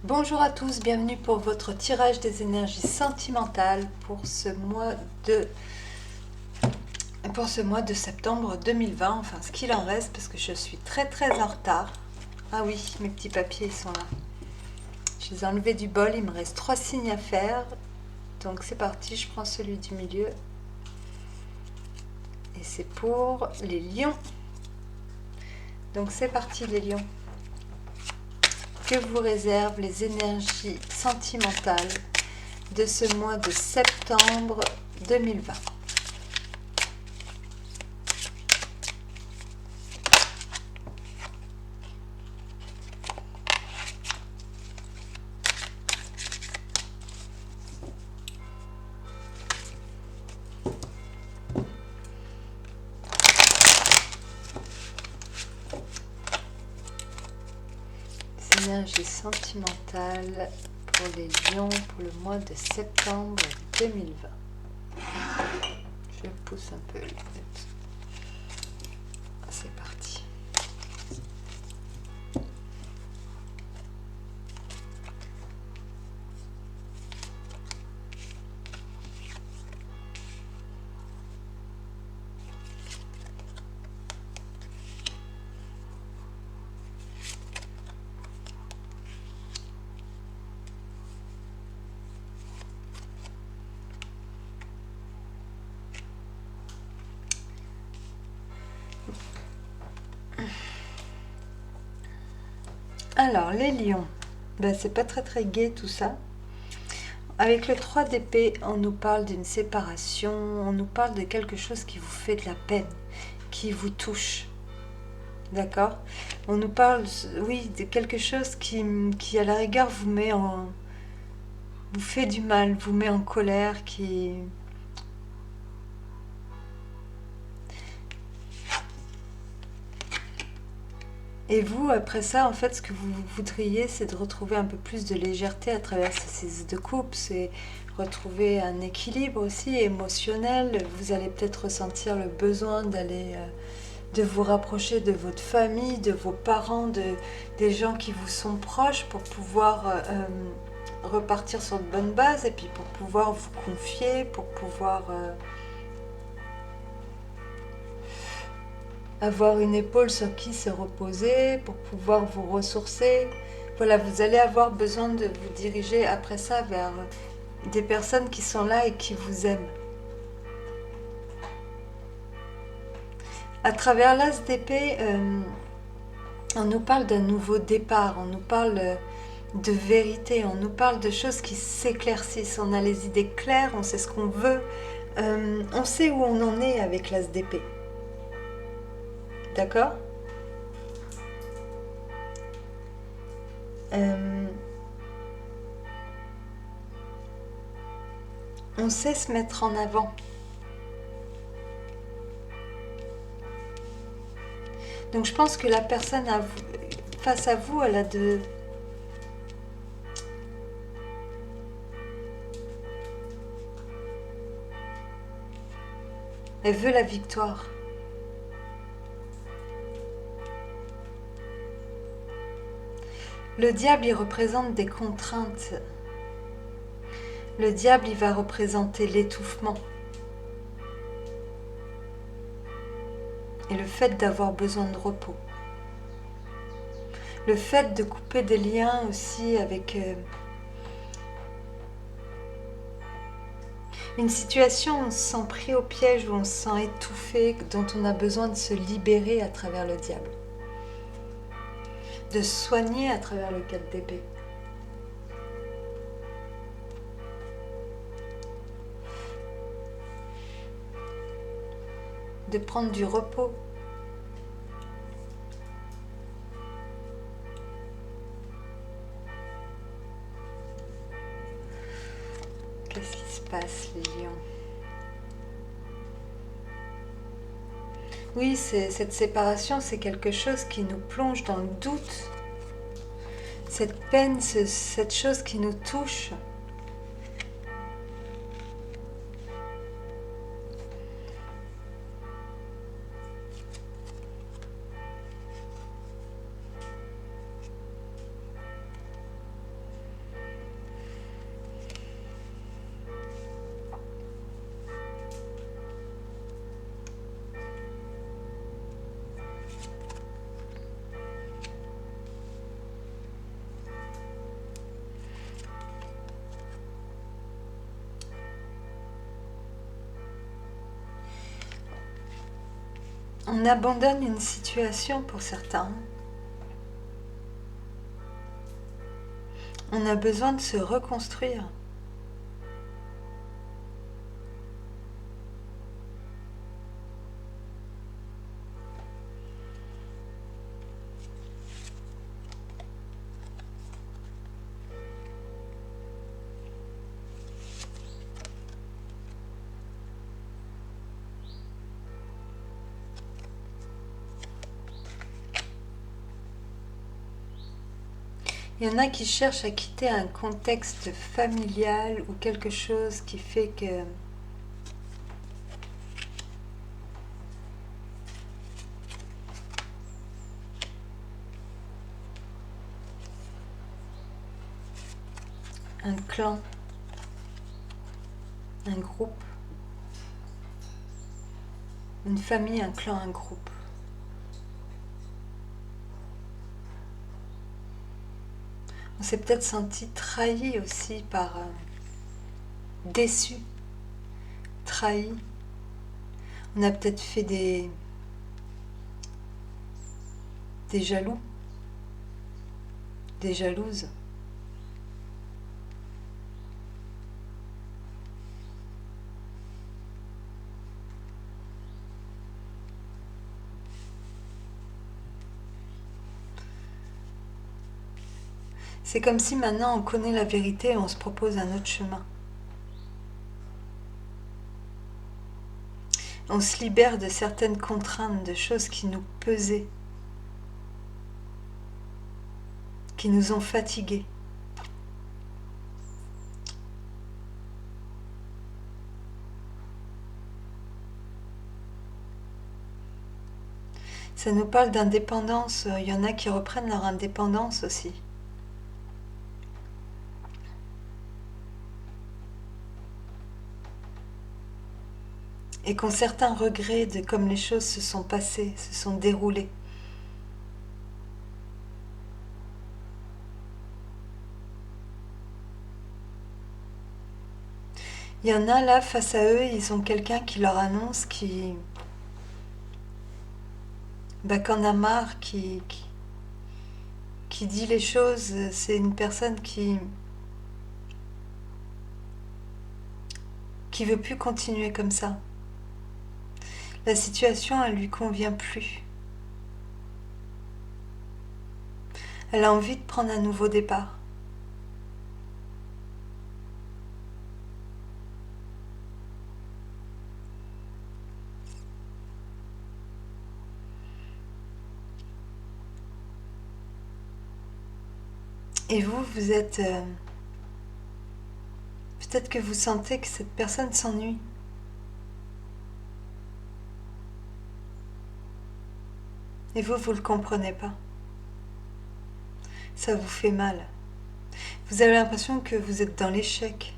Bonjour à tous, bienvenue pour votre tirage des énergies sentimentales pour ce mois de septembre 2020, enfin ce qu'il en reste parce que je suis très en retard. Ah oui, mes petits papiers ils sont là. Je les ai enlevés du bol, il me reste 3 signes à faire. Donc c'est parti, je prends celui du milieu. Et c'est pour les lions. Donc c'est parti les lions. Que vous réservent les énergies sentimentales de ce mois de septembre 2020? Énergie sentimentale pour les lions pour le mois de septembre 2020. Je pousse un peu. C'est parti. Alors, les lions, c'est pas très gai tout ça. Avec le 3 d'épée, on nous parle d'une séparation, on nous parle de quelque chose qui vous fait de la peine, qui vous touche. D'accord? On nous parle, oui, de quelque chose qui à la rigueur vous fait du mal, vous met en colère, qui... Et vous, après ça, en fait, ce que vous voudriez, c'est de retrouver un peu plus de légèreté à travers ces de coupe, c'est retrouver un équilibre aussi émotionnel. Vous allez peut-être ressentir le besoin de vous rapprocher de votre famille, de vos parents, des gens qui vous sont proches pour pouvoir repartir sur de bonnes bases et puis pour pouvoir vous confier, pour pouvoir avoir une épaule sur qui se reposer, pour pouvoir vous ressourcer. Voilà, vous allez avoir besoin de vous diriger après ça vers des personnes qui sont là et qui vous aiment. À travers l'as d'épée, on nous parle d'un nouveau départ, on nous parle de vérité, on nous parle de choses qui s'éclaircissent, on a les idées claires, on sait ce qu'on veut, on sait où on en est avec l'as d'épée. D'accord? On sait se mettre en avant. Donc je pense que la personne face à vous, elle a de... Elle veut la victoire. Le diable, il représente des contraintes. Le diable, il va représenter l'étouffement. Et le fait d'avoir besoin de repos. Le fait de couper des liens aussi avec une situation où on se sent pris au piège, où on se sent étouffé, dont on a besoin de se libérer à travers le diable. De se soigner à travers le 4 d'épée. De prendre du repos. Qu'est-ce qui se passe, les lions? Oui, cette séparation, c'est quelque chose qui nous plonge dans le doute. Cette peine, cette chose qui nous touche. On abandonne une situation pour certains. On a besoin de se reconstruire. Il y en a qui cherchent à quitter un contexte familial ou quelque chose qui fait que un clan, un groupe, une famille, un clan, un groupe. On s'est peut-être senti trahi aussi par déçu, trahi. On a peut-être fait des jaloux, des jalouses. C'est comme si maintenant on connaît la vérité et on se propose un autre chemin. On se libère de certaines contraintes, de choses qui nous pesaient, qui nous ont fatigués. Ça nous parle d'indépendance. Il y en a qui reprennent leur indépendance aussi. Et qu'ont certains regrets de comme les choses se sont passées, se sont déroulées. Il y en a là, face à eux, ils ont quelqu'un qui leur annonce qu'en a marre, qui dit les choses. C'est une personne qui veut plus continuer comme ça. La situation, elle lui convient plus. Elle a envie de prendre un nouveau départ. Et vous êtes... peut-être que vous sentez que cette personne s'ennuie. Et vous le comprenez pas. Ça vous fait mal. Vous avez l'impression que vous êtes dans l'échec.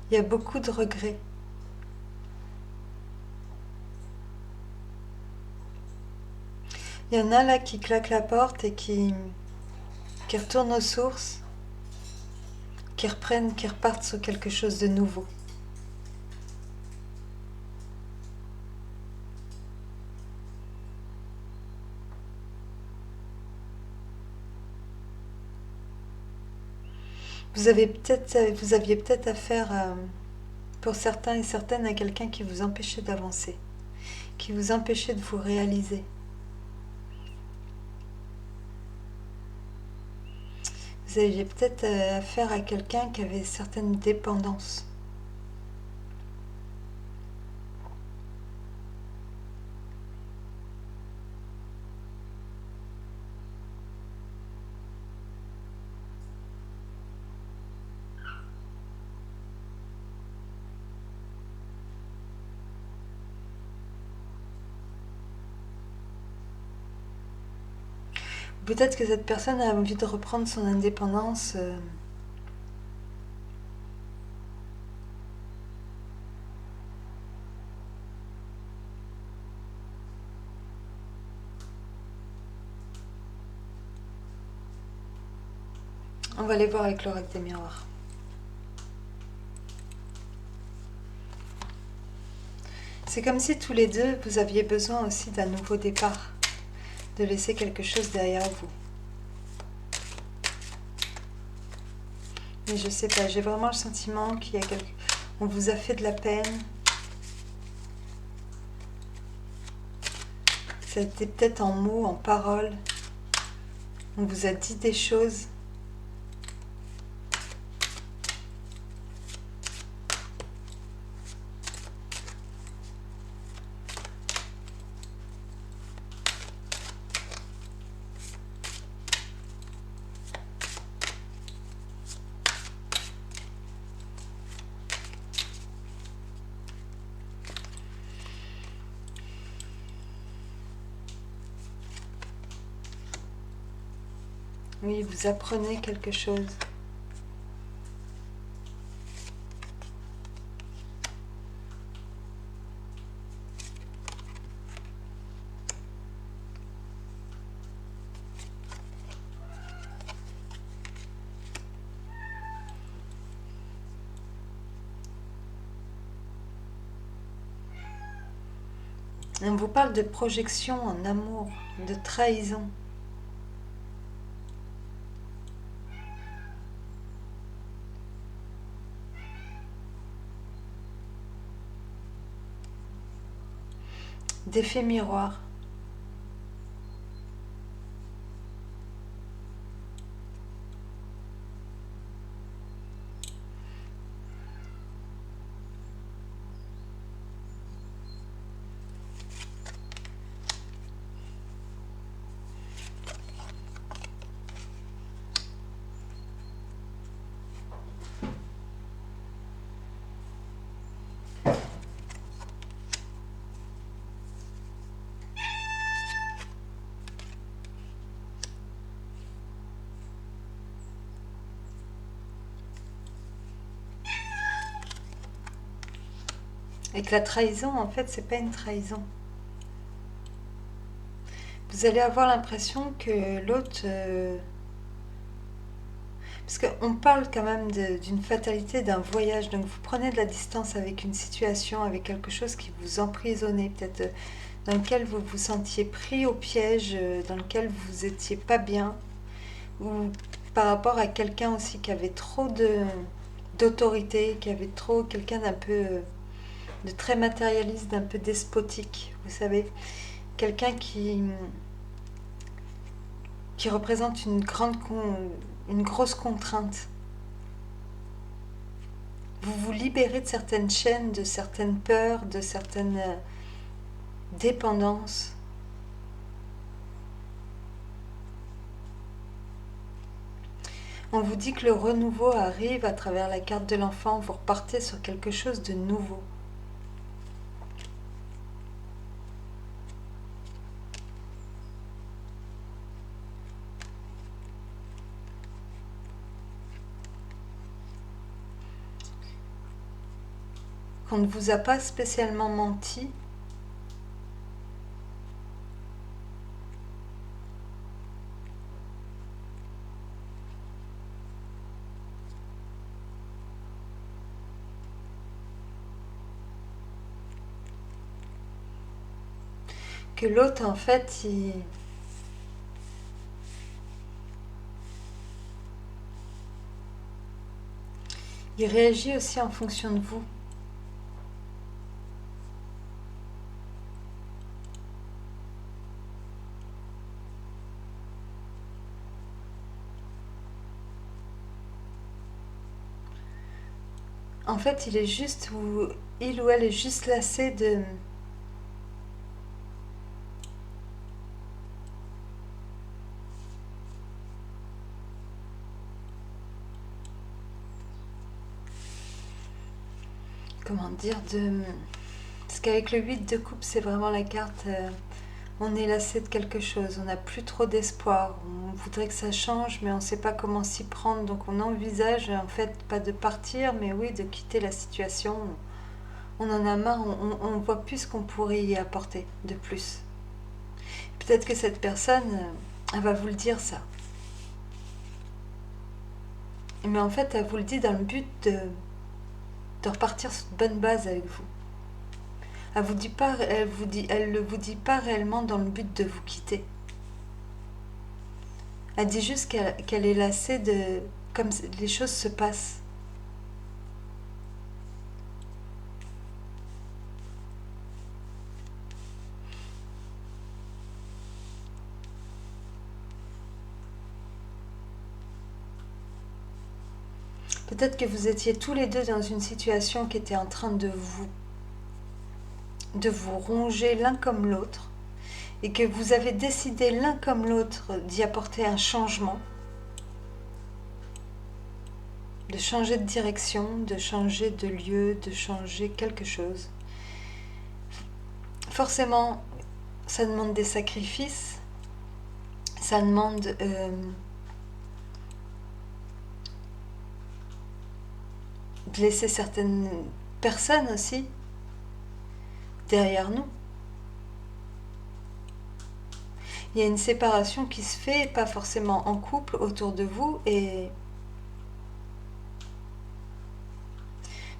Il y a beaucoup de regrets. Il y en a là qui claquent la porte et qui retournent aux sources, qui reprennent, qui repartent sur quelque chose de nouveau. Vous aviez peut-être affaire, pour certains et certaines, à quelqu'un qui vous empêchait d'avancer, qui vous empêchait de vous réaliser. Vous aviez peut-être affaire à quelqu'un qui avait certaines dépendances. Peut-être que cette personne a envie de reprendre son indépendance. On va aller voir avec l'oracle des miroirs. C'est comme si tous les deux, vous aviez besoin aussi d'un nouveau départ, de laisser quelque chose derrière vous. Mais je sais pas, j'ai vraiment le sentiment qu'il y a quelque... On vous a fait de la peine. Ça a été peut-être en mots, en paroles. On vous a dit des choses. Oui, vous apprenez quelque chose. On vous parle de projection en amour, de trahison. D'effet miroir. Et que la trahison, en fait, c'est pas une trahison. Vous allez avoir l'impression que l'autre... Parce qu'on parle quand même d'une fatalité, d'un voyage. Donc vous prenez de la distance avec une situation, avec quelque chose qui vous emprisonnait, peut-être dans lequel vous vous sentiez pris au piège, dans lequel vous étiez pas bien. Ou par rapport à quelqu'un aussi qui avait trop d'autorité, qui avait trop quelqu'un d'un peu... de très matérialiste, d'un peu despotique, vous savez. Quelqu'un qui représente une grosse contrainte. Vous vous libérez de certaines chaînes, de certaines peurs, de certaines dépendances. On vous dit que le renouveau arrive à travers la carte de l'enfant, vous repartez sur quelque chose de nouveau. Qu'on ne vous a pas spécialement menti. Que l'autre, en fait, il réagit aussi en fonction de vous. En fait, il ou elle est juste lassé de... Comment dire de... Parce qu'avec le 8 de coupe, c'est vraiment la carte... on est lassé de quelque chose, on n'a plus trop d'espoir, on voudrait que ça change, mais on ne sait pas comment s'y prendre, donc on envisage en fait pas de partir, mais oui de quitter la situation. On en a marre, on voit plus ce qu'on pourrait y apporter de plus. Peut-être que cette personne, elle va vous le dire ça. Mais en fait, elle vous le dit dans le but de repartir sur de bonnes bases avec vous. Elle ne vous dit pas réellement dans le but de vous quitter. Elle dit juste qu'elle est lassée de comme les choses se passent. Peut-être que vous étiez tous les deux dans une situation qui était en train de vous ronger l'un comme l'autre et que vous avez décidé l'un comme l'autre d'y apporter un changement, de changer de direction, de changer de lieu, de changer quelque chose. Forcément, ça demande des sacrifices, ça demande de laisser certaines personnes aussi derrière nous. Il y a une séparation qui se fait, pas forcément en couple, autour de vous, et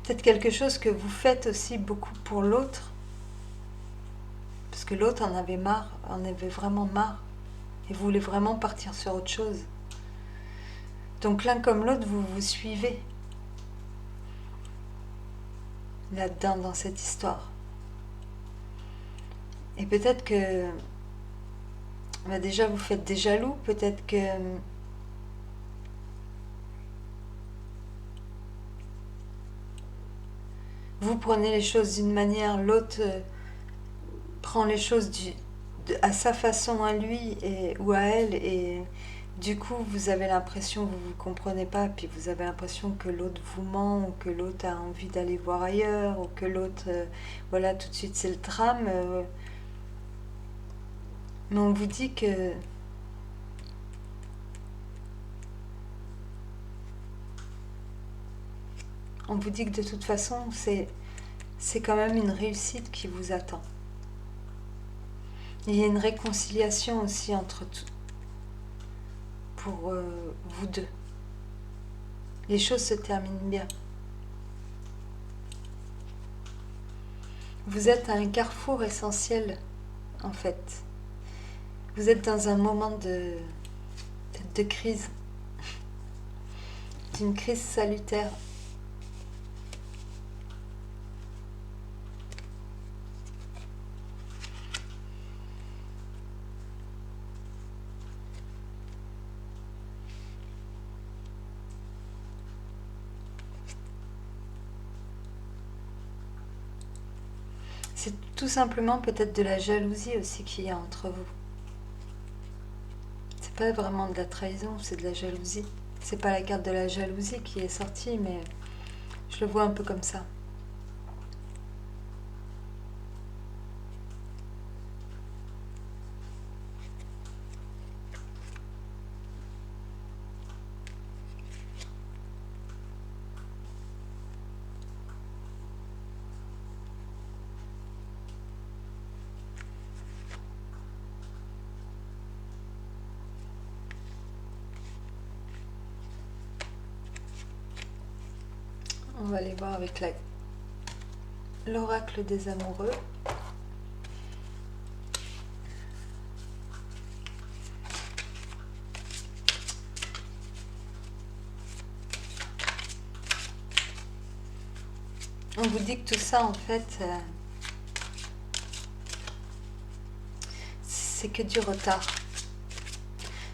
peut-être quelque chose que vous faites aussi beaucoup pour l'autre, parce que l'autre en avait marre, en avait vraiment marre, et voulait vraiment partir sur autre chose. Donc l'un comme l'autre, vous vous suivez là-dedans, dans cette histoire. Et peut-être que déjà vous faites des jaloux, peut-être que vous prenez les choses d'une manière, l'autre prend les choses à sa façon à lui ou à elle, et du coup vous avez l'impression que vous ne vous comprenez pas, puis vous avez l'impression que l'autre vous ment, ou que l'autre a envie d'aller voir ailleurs, ou que l'autre, voilà, tout de suite c'est le drame. Mais on vous dit que de toute façon c'est quand même une réussite qui vous attend. Il y a une réconciliation aussi entre tout, pour vous deux. Les choses se terminent bien. Vous êtes à un carrefour essentiel, en fait. Vous êtes dans un moment de crise, d'une crise salutaire. C'est tout simplement peut-être de la jalousie aussi qu'il y a entre vous. C'est pas vraiment de la trahison, c'est de la jalousie. C'est pas la carte de la jalousie qui est sortie, mais je le vois un peu comme ça. On va aller voir avec l'oracle des amoureux. On vous dit que tout ça, en fait, c'est que du retard.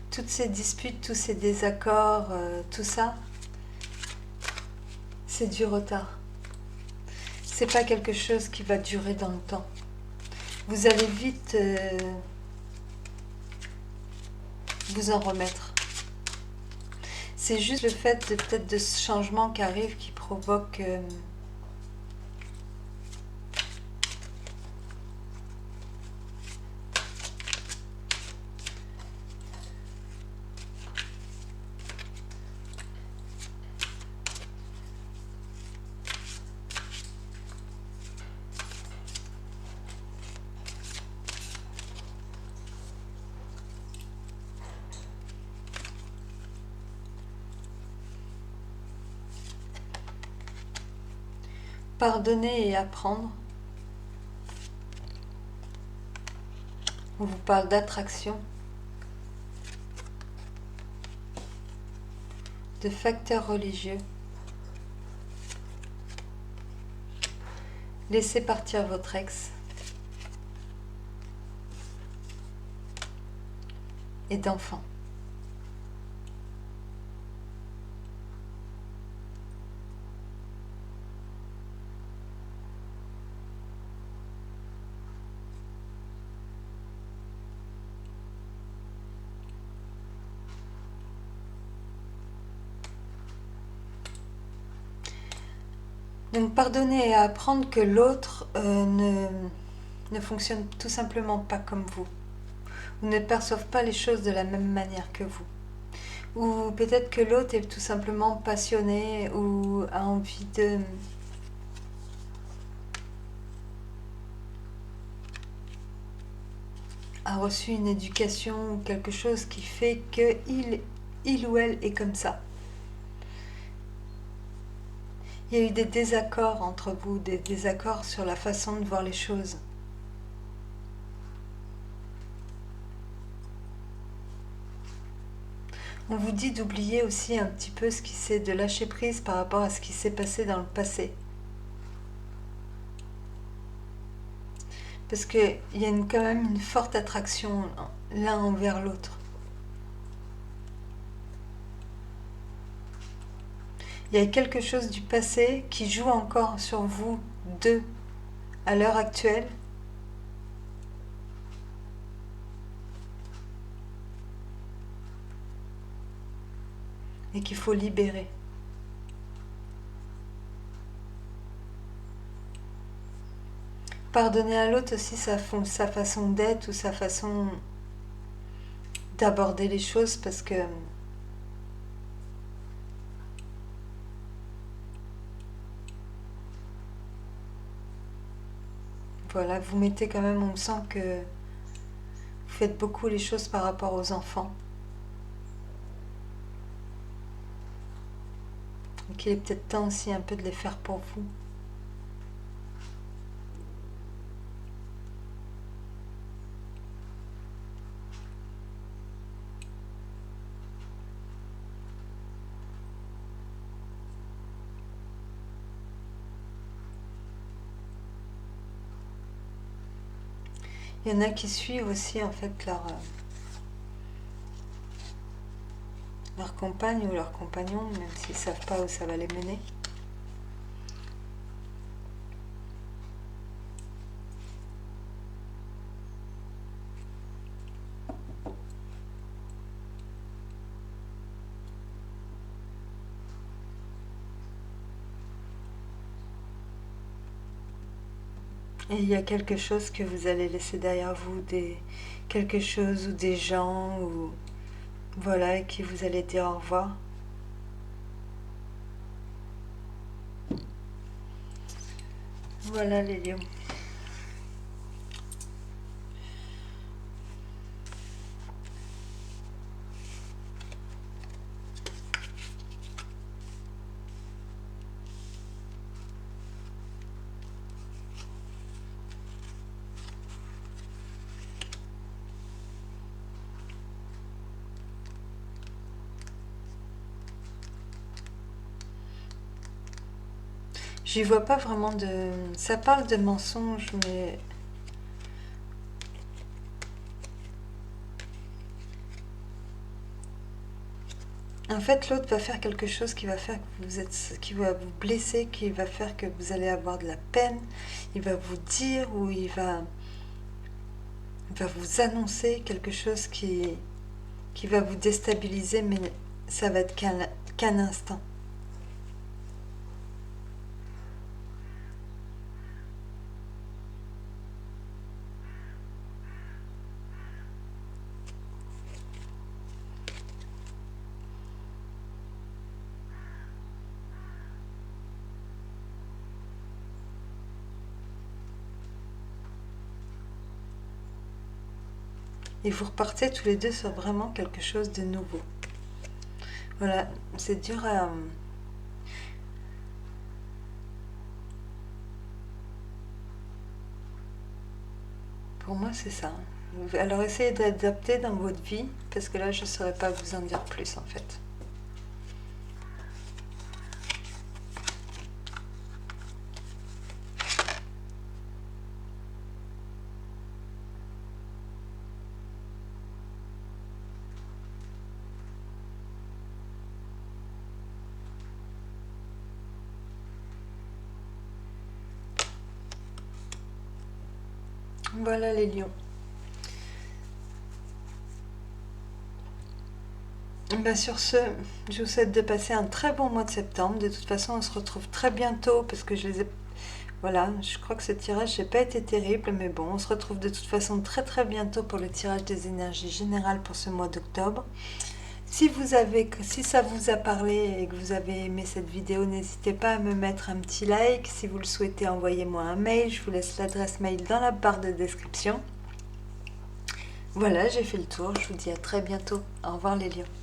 Toutes ces disputes, tous ces désaccords, tout ça, c'est du retard. C'est pas quelque chose qui va durer dans le temps. Vous allez vite vous en remettre. C'est juste le fait peut-être de ce changement qui arrive qui provoque pardonner et apprendre. On vous parle d'attraction, de facteurs religieux. Laissez partir votre ex et d'enfants. Donc pardonner et apprendre que l'autre ne fonctionne tout simplement pas comme vous, ou ne perçoivent pas les choses de la même manière que vous. Ou peut-être que l'autre est tout simplement passionné ou a envie a reçu une éducation ou quelque chose qui fait que il ou elle est comme ça. Il y a eu des désaccords entre vous, des désaccords sur la façon de voir les choses. On vous dit d'oublier aussi un petit peu ce qui s'est de lâcher prise par rapport à ce qui s'est passé dans le passé. Parce qu'il y a quand même une forte attraction l'un envers l'autre. Il y a quelque chose du passé qui joue encore sur vous deux à l'heure actuelle. Et qu'il faut libérer. Pardonner à l'autre aussi sa façon d'être ou sa façon d'aborder les choses parce que voilà, vous mettez quand même, on sent que vous faites beaucoup les choses par rapport aux enfants. Donc il est peut-être temps aussi un peu de les faire pour vous. Il y en a qui suivent aussi en fait leur compagne ou leur compagnon, même s'ils ne savent pas où ça va les mener. Et il y a quelque chose que vous allez laisser derrière vous, quelque chose ou des gens, ou voilà, et qui vous allez dire au revoir. Voilà les lions. J'y vois pas vraiment de... Ça parle de mensonges, mais... En fait, l'autre va faire quelque chose qui va faire que qui va vous blesser, qui va faire que vous allez avoir de la peine. Il va vous dire ou il va vous annoncer quelque chose qui va vous déstabiliser, mais ça va être qu'un instant. Et vous repartez tous les deux sur vraiment quelque chose de nouveau. Voilà, c'est dur à... Pour moi, c'est ça. Alors essayez d'adapter dans votre vie, parce que là je ne saurais pas vous en dire plus en fait. Voilà les lions. Ben sur ce, je vous souhaite de passer un très bon mois de septembre. De toute façon, on se retrouve très bientôt parce que je les ai... Voilà, je crois que ce tirage n'a pas été terrible, mais bon, on se retrouve de toute façon très très bientôt pour le tirage des énergies générales pour ce mois d'octobre. Si ça vous a parlé et que vous avez aimé cette vidéo, n'hésitez pas à me mettre un petit like. Si vous le souhaitez, envoyez-moi un mail. Je vous laisse l'adresse mail dans la barre de description. Voilà, j'ai fait le tour. Je vous dis à très bientôt. Au revoir les lions.